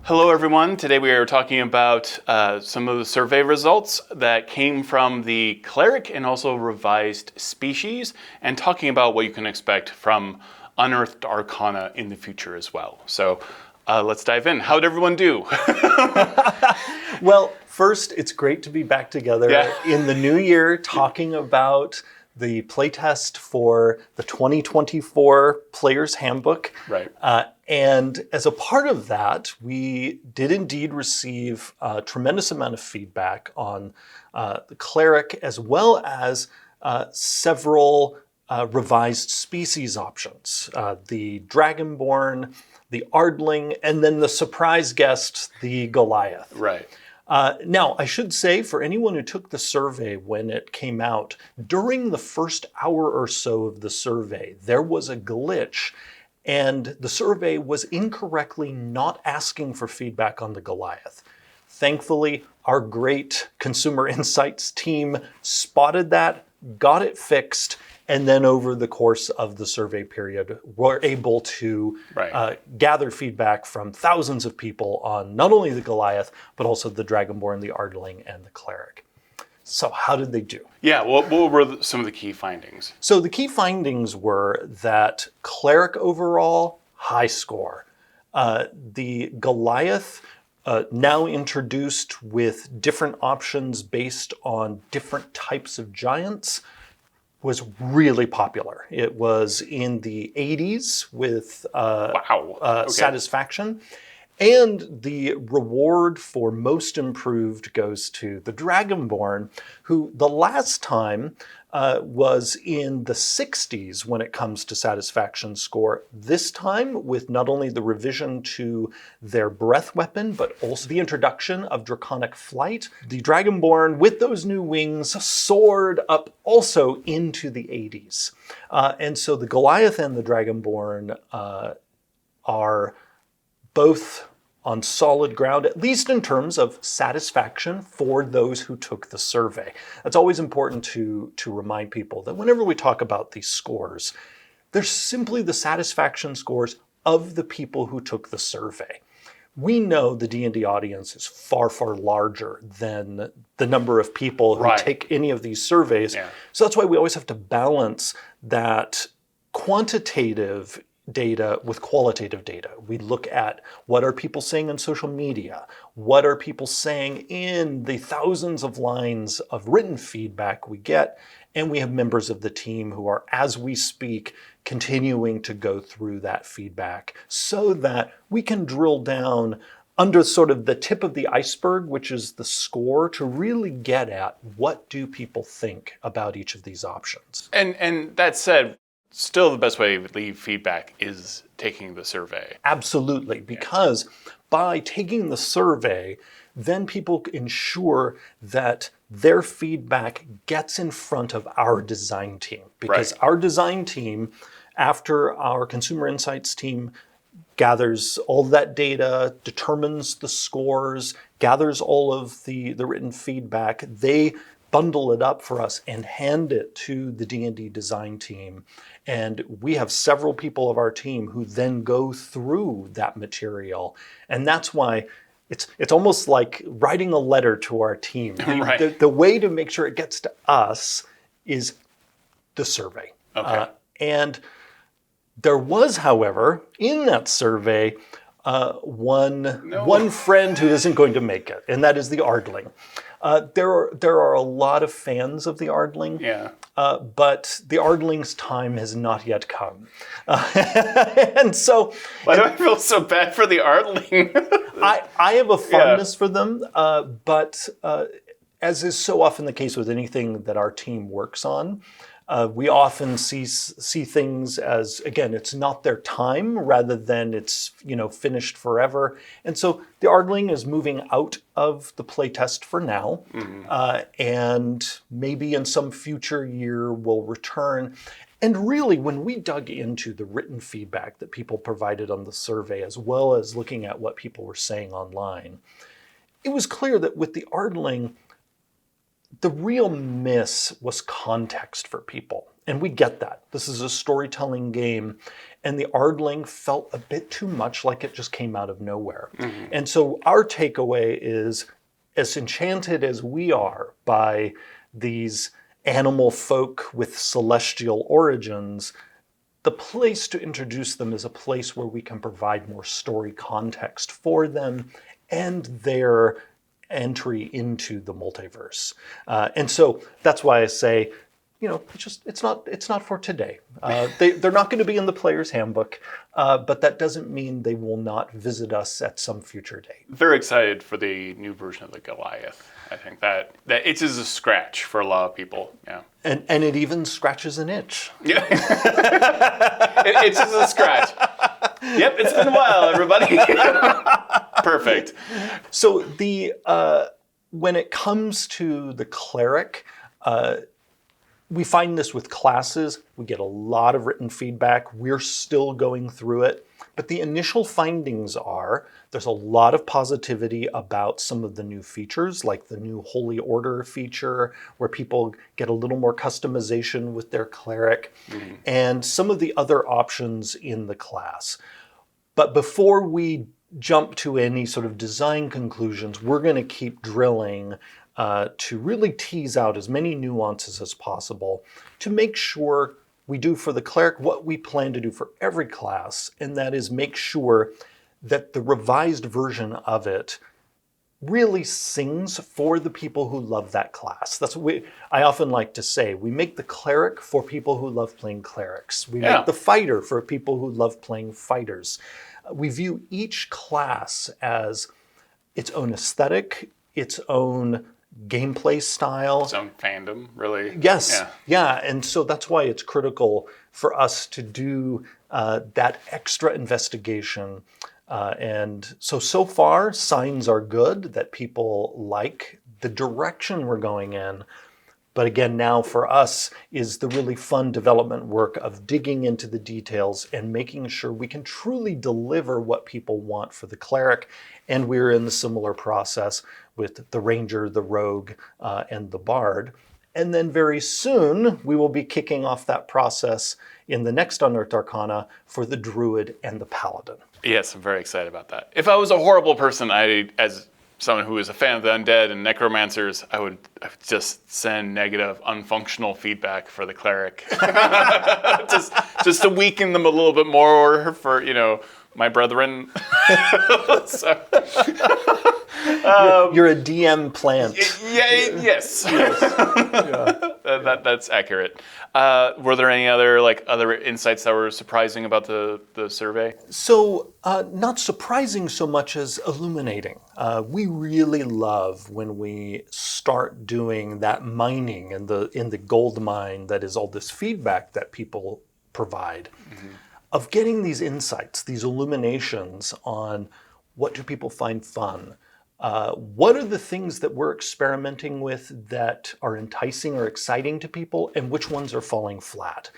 Hello everyone, today we are talking about some of the survey results that came from the Cleric and also revised species, and talking about what you can expect from Unearthed Arcana in the future as well. So let's dive in. How did everyone do? Well, first, it's great to be back together in the new year talking about the playtest for the 2024 Player's Handbook. Right. And as a part of that, we did indeed receive a tremendous amount of feedback on the Cleric, as well as several revised species options. The Dragonborn, the Artlink, and then the surprise guest, the Goliath. Right. Now, I should say, for anyone who took the survey when it came out, during the first hour or so of the survey, there was a glitch, and the survey was incorrectly not asking for feedback on the Goliath. Thankfully, our great consumer insights team spotted that, got it fixed, and then over the course of the survey period, we're able to gather feedback from thousands of people on not only the Goliath, but also the Dragonborn, the Artlink, and the Cleric. So how did they do? Yeah, what were some of the key findings? So the key findings were that Cleric overall, high score. The Goliath, now introduced with different options based on different types of giants, was really popular. It was in the 80s with satisfaction. And the reward for most improved goes to the Dragonborn, who the last time was in the 60s when it comes to satisfaction score. This time with not only the revision to their breath weapon, but also the introduction of draconic flight, the Dragonborn with those new wings soared up also into the 80s. And so the Goliath and the Dragonborn are both on solid ground, at least in terms of satisfaction for those who took the survey. It's always important to remind people that whenever we talk about these scores, they're simply the satisfaction scores of the people who took the survey. We know the D&D audience is far, far larger than the number of people who take any of these surveys. Yeah. So that's why we always have to balance that quantitative data with qualitative data. We look at what are people saying on social media, what are people saying in the thousands of lines of written feedback we get, and we have members of the team who are, as we speak, continuing to go through that feedback so that we can drill down under sort of the tip of the iceberg, which is the score, to really get at what do people think about each of these options. And that said, still the best way to leave feedback is taking the survey. Absolutely, because by taking the survey, then people ensure that their feedback gets in front of our design team. Because our design team, after our consumer insights team gathers all of that data, determines the scores, gathers all of the written feedback, they bundle it up for us and hand it to the D&D design team. And we have several people of our team who then go through that material. And that's why it's almost like writing a letter to our team. The way to make sure it gets to us is the survey. Okay. And there was, however, in that survey, one friend who isn't going to make it, and that is the Artlink. There are a lot of fans of the Artlink, but the Artlink's time has not yet come. And so... Why do I feel so bad for the Artlink? I have a fondness for them, but as is so often the case with anything that our team works on, we often see things as, again, it's not their time rather than it's, finished forever. And so the Artlink is moving out of the playtest for now, and maybe in some future year will return. And really, when we dug into the written feedback that people provided on the survey, as well as looking at what people were saying online, it was clear that with the Artlink, the real miss was context for people. And we get that. This is a storytelling game. And the Artlink felt a bit too much like it just came out of nowhere. And so our takeaway is, as enchanted as we are by these animal folk with celestial origins, the place to introduce them is a place where we can provide more story context for them and their entry into the multiverse. And so that's why I say, it's not for today. They're not going to be in the player's handbook, but that doesn't mean they will not visit us at some future date. Very excited for the new version of the Goliath. I think that itches a scratch for a lot of people. Yeah. And it even scratches an itch. Yeah. It itches a scratch. Yep, it's been a while, everybody. Perfect. So when it comes to the Cleric, we find this with classes. We get a lot of written feedback. We're still going through it. But the initial findings are there's a lot of positivity about some of the new features, like the new Holy Order feature, where people get a little more customization with their Cleric, and some of the other options in the class. But before we jump to any sort of design conclusions, we're going to keep drilling to really tease out as many nuances as possible to make sure we do for the Cleric what we plan to do for every class, and that is make sure that the revised version of it really sings for the people who love that class. That's what I often like to say. We make the Cleric for people who love playing Clerics. We make the Fighter for people who love playing Fighters. We view each class as its own aesthetic, its own gameplay style. Its own fandom, really. Yes. Yeah. And so that's why it's critical for us to do that extra investigation. And so far, signs are good that people like the direction we're going in. But again, now for us is the really fun development work of digging into the details and making sure we can truly deliver what people want for the Cleric. And we're in the similar process with the Ranger, the Rogue, and the Bard. And then very soon, we will be kicking off that process in the next Unearthed Arcana for the Druid and the Paladin. Yes, I'm very excited about that. If I was a horrible person, as someone who is a fan of the undead and necromancers, I would just send negative, unfunctional feedback for the Cleric. just to weaken them a little bit more for, my brethren. You're a DM plant. Yes. That's accurate. Were there any other insights that were surprising about the survey? So not surprising so much as illuminating. We really love when we start doing that mining in the gold mine that is all this feedback that people provide, of getting these insights, these illuminations on what do people find fun. What are the things that we're experimenting with that are enticing or exciting to people, and which ones are falling flat?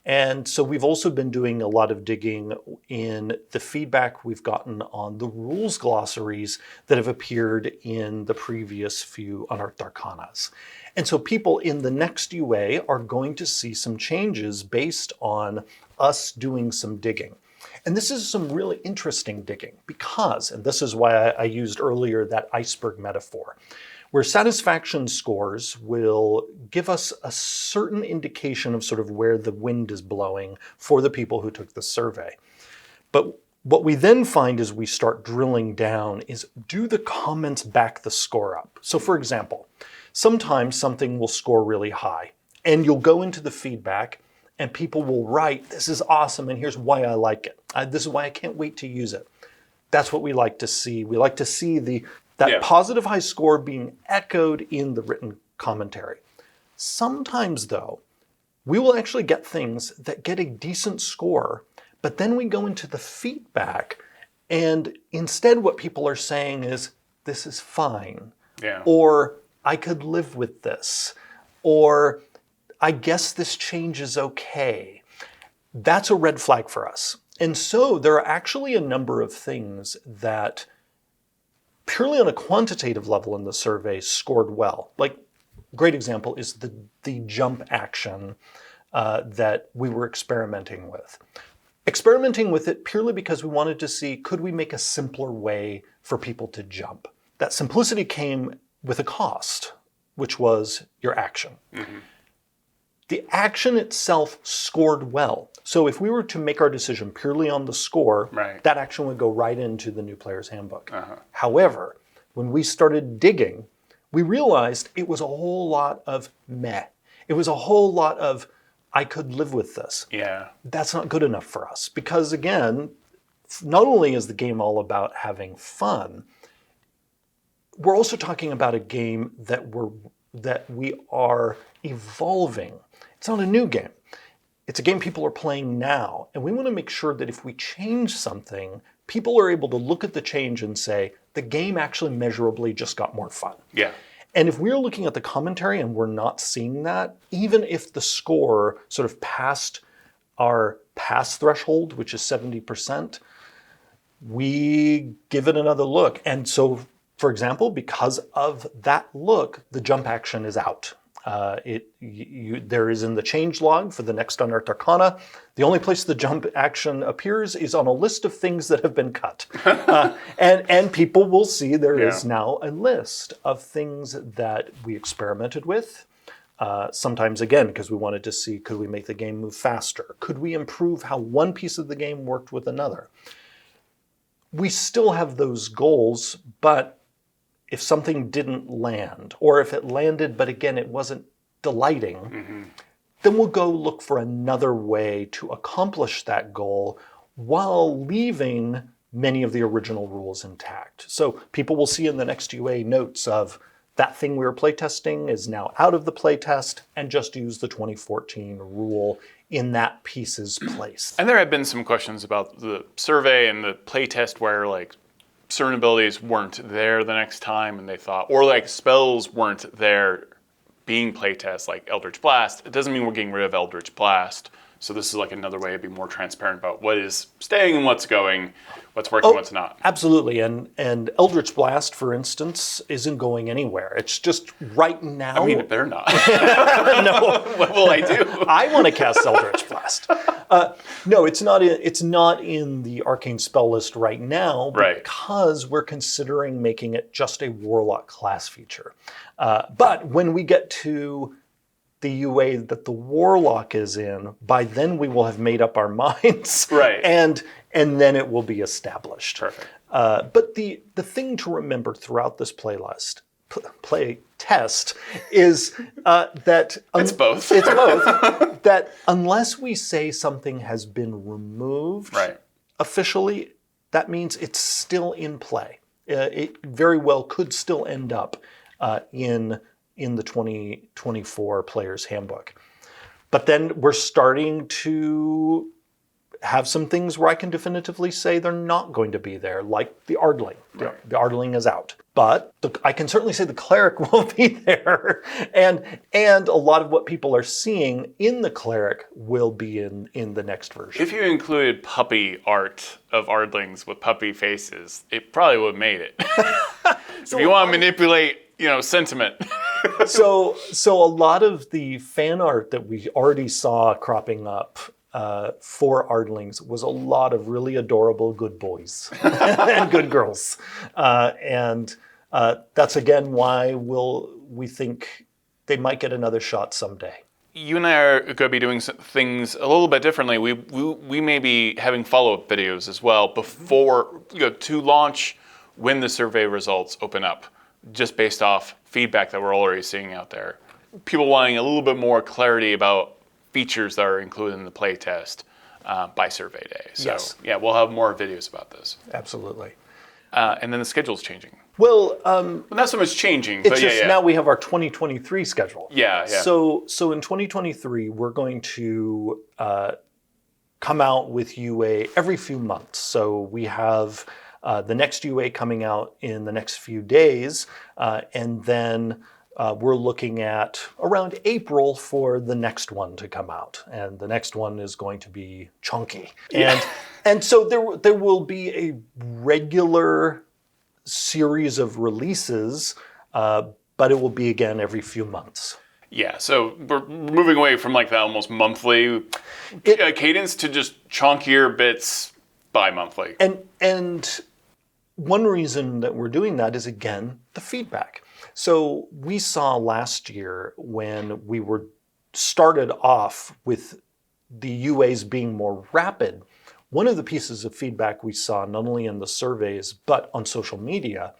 And so we've also been doing a lot of digging in the feedback we've gotten on the rules glossaries that have appeared in the previous few Unearthed Arcanas. And so people in the next UA are going to see some changes based on us doing some digging. And this is some really interesting digging because, and this is why I used earlier that iceberg metaphor, where satisfaction scores will give us a certain indication of sort of where the wind is blowing for the people who took the survey. But what we then find as we start drilling down is, do the comments back the score up? So for example, sometimes something will score really high, and you'll go into the feedback and people will write, this is awesome, and here's why I like it. This is why I can't wait to use it. That's what we like to see. We like to see that positive high score being echoed in the written commentary. Sometimes, though, we will actually get things that get a decent score, but then we go into the feedback, and instead what people are saying is, this is fine, or I could live with this, or I guess this change is okay. That's a red flag for us. And so there are actually a number of things that purely on a quantitative level in the survey scored well. Like, great example is the jump action that we were experimenting with. Experimenting with it purely because we wanted to see, could we make a simpler way for people to jump? That simplicity came with a cost, which was your action. Mm-hmm. The action itself scored well. So if we were to make our decision purely on the score, that action would go right into the new player's handbook. However, when we started digging, we realized it was a whole lot of meh. It was a whole lot of, I could live with this. Yeah. That's not good enough for us. Because again, not only is the game all about having fun, we're also talking about a game that we are evolving. It's not a new game. It's a game people are playing now. And we want to make sure that if we change something, people are able to look at the change and say, the game actually measurably just got more fun. Yeah. And if we're looking at the commentary and we're not seeing that, even if the score sort of passed our pass threshold, which is 70%, we give it another look. And so, for example, because of that look, the jump action is out. There is in the change log for the next Unearthed Arcana. The only place the jump action appears is on a list of things that have been cut. And people will see there is now a list of things that we experimented with. Sometimes, again, because we wanted to see, could we make the game move faster? Could we improve how one piece of the game worked with another? We still have those goals, but if something didn't land, or if it landed, but again, it wasn't delighting, then we'll go look for another way to accomplish that goal while leaving many of the original rules intact. So people will see in the next UA notes of that thing we were playtesting is now out of the playtest and just use the 2014 rule in that piece's place. And there have been some questions about the survey and the playtest where certain abilities weren't there the next time and they thought, or spells weren't there being playtest, like Eldritch Blast. It doesn't mean we're getting rid of Eldritch Blast. So this is another way to be more transparent about what is staying and what's going, what's working, what's not. Absolutely. And Eldritch Blast, for instance, isn't going anywhere. It's just right now. I mean, it better not. No. What will I do? I want to cast Eldritch Blast. No, it's not in the arcane spell list right now because we're considering making it just a warlock class feature. But when we get to the UA that the warlock is in, by then we will have made up our minds. And then it will be established. Perfect. But the thing to remember throughout this play test is that it's both. It's both. That unless we say something has been removed officially, that means it's still in play. It very well could still end up in the 2024 Player's Handbook. But then we're starting to have some things where I can definitively say they're not going to be there, like the Artlink. The Artlink is out. But I can certainly say the Cleric will be there. And a lot of what people are seeing in the Cleric will be in the next version. If you included puppy art of Ardlings with puppy faces, it probably would have made it. So if you want to manipulate, sentiment. So a lot of the fan art that we already saw cropping up for Ardlings was a lot of really adorable good boys and good girls. And that's again why we think they might get another shot someday. You and I are going to be doing some things a little bit differently. We may be having follow-up videos as well before to launch when the survey results open up, just based off feedback that we're already seeing out there. People wanting a little bit more clarity about features that are included in the playtest by survey day. So we'll have more videos about this. Absolutely. And then the schedule's changing. Well, not so much changing, it's but just now we have our 2023 schedule. Yeah. So in 2023, we're going to come out with UA every few months. So we have the next UA coming out in the next few days, and then we're looking at around April for the next one to come out, and the next one is going to be chunky. And so there will be a regular series of releases, but it will be again every few months. Yeah, so we're moving away from like that almost monthly cadence to just chunkier bits bi-monthly. And one reason that we're doing that is, again, the feedback. So we saw last year when we were started off with the UAs being more rapid, one of the pieces of feedback we saw, not only in the surveys, but on social media,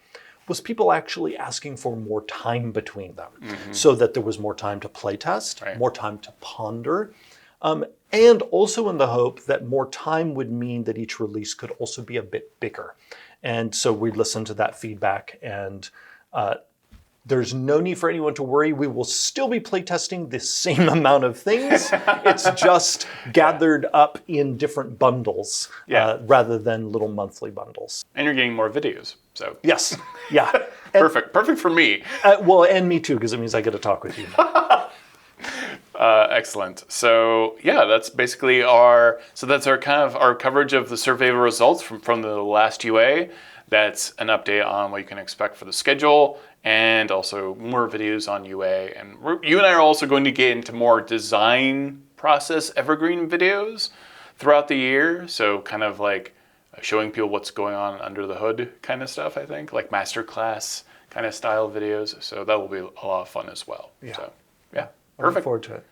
was people actually asking for more time between them, so that there was more time to playtest, more time to ponder, and also in the hope that more time would mean that each release could also be a bit bigger. And so we listened to that feedback, and there's no need for anyone to worry. We will still be playtesting the same amount of things. It's just gathered up in different bundles rather than little monthly bundles. And you're getting more videos, so. Yes, yeah. Perfect for me. Well, and me too, because it means I get to talk with you now. Excellent. So yeah, that's basically our kind of our coverage of the survey results from the last UA. That's an update on what you can expect for the schedule, and also more videos on UA. And you and I are also going to get into more design process evergreen videos throughout the year. So kind of like showing people what's going on under the hood kind of stuff, I think, like masterclass kind of style videos. So that will be a lot of fun as well. Yeah. So yeah, Looking perfect. forward to it.